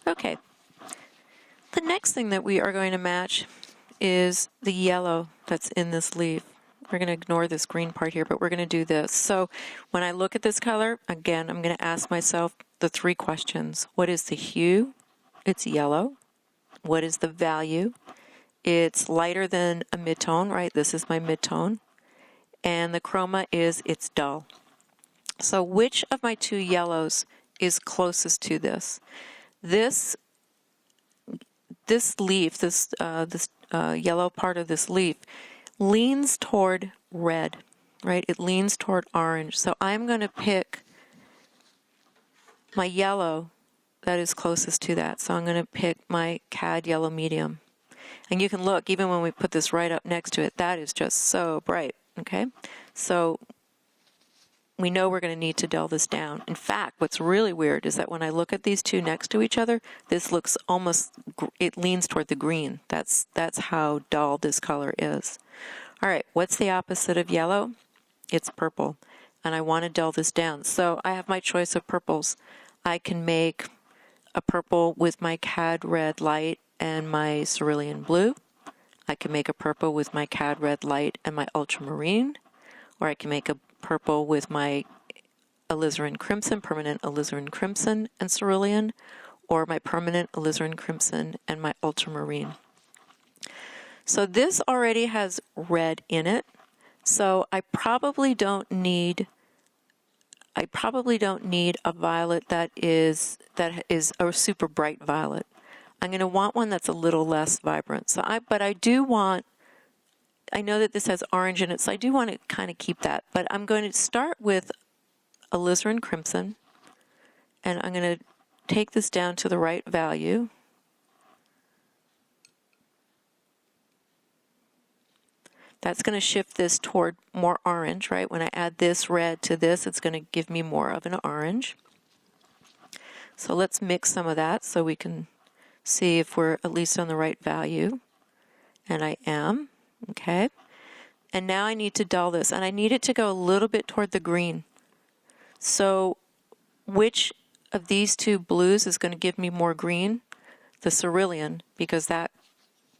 Okay. The next thing that we are going to match is the yellow that's in this leaf. We're going to ignore this green part here, but we're going to do this. So when I look at this color, again, I'm going to ask myself the three questions. What is the hue? It's yellow. What is the value? It's lighter than a midtone, right? This is my midtone. And the chroma is it's dull. So which of my two yellows is closest to this? This leaf, this yellow part of this leaf, leans toward red, right? It leans toward orange. So I'm going to pick my yellow that is closest to that. So I'm going to pick my CAD yellow medium. And you can look, even when we put this right up next to it, that is just so bright, okay? So we know we're going to need to dull this down. In fact, what's really weird is that when I look at these two next to each other, this looks almost, it leans toward the green. That's how dull this color is. All right, what's the opposite of yellow? It's purple, and I want to dull this down. So I have my choice of purples. I can make a purple with my CAD red light and my cerulean blue. I can make a purple with my CAD red light and my ultramarine, or I can make a purple with my alizarin crimson, permanent alizarin crimson and cerulean, or my permanent alizarin crimson and my ultramarine. So this already has red in it, so I probably don't need a violet that is a super bright violet. I'm going to want one that's a little less vibrant. But I do want, I know that this has orange in it, so I do want to kind of keep that. But I'm going to start with alizarin crimson, and I'm going to take this down to the right value. That's going to shift this toward more orange, right? When I add this red to this, it's going to give me more of an orange. So let's mix some of that so we can see if we're at least on the right value. And I am, okay? And now I need to dull this, and I need it to go a little bit toward the green. So which of these two blues is going to give me more green? The cerulean, because that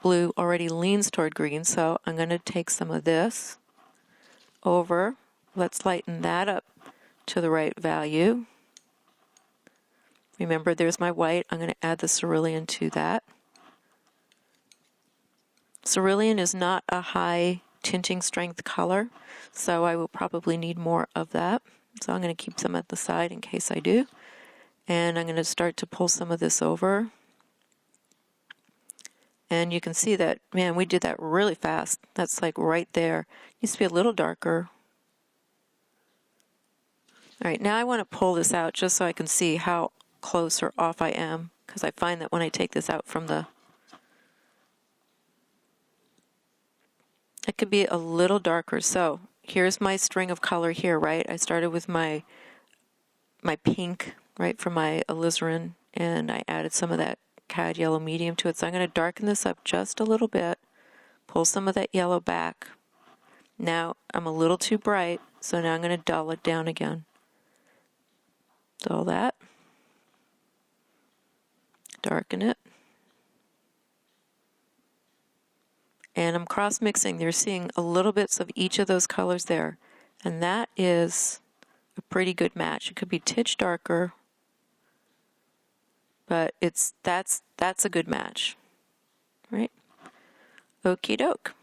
blue already leans toward green, so I'm going to take some of this over. Let's lighten that up to the right value. Remember, there's my white. I'm going to add the cerulean to that. Cerulean is not a high tinting strength color, so I will probably need more of that. So I'm going to keep some at the side in case I do. And I'm going to start to pull some of this over. And you can see that, man, we did that really fast. That's like right there. It needs to be a little darker. All right, now I want to pull this out just so I can see how close or off I am, because I find that when I take this out from it could be a little darker. So here's my string of color here, right? I started with my pink, right, from my alizarin, and I added some of that CAD yellow medium to it. So I'm going to darken this up just a little bit, pull some of that yellow back. Now I'm a little too bright, so now I'm going to dull it down again. Dull that. Darken it. And I'm cross-mixing. You're seeing a little bits of each of those colors there. And that is a pretty good match. It could be titch darker, but that's a good match, right? Okie doke.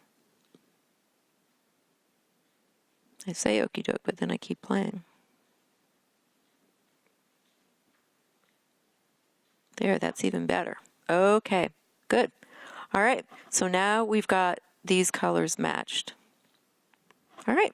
I say okie doke, but then I keep playing. There, that's even better. Okay, good. All right, so now we've got these colors matched. All right.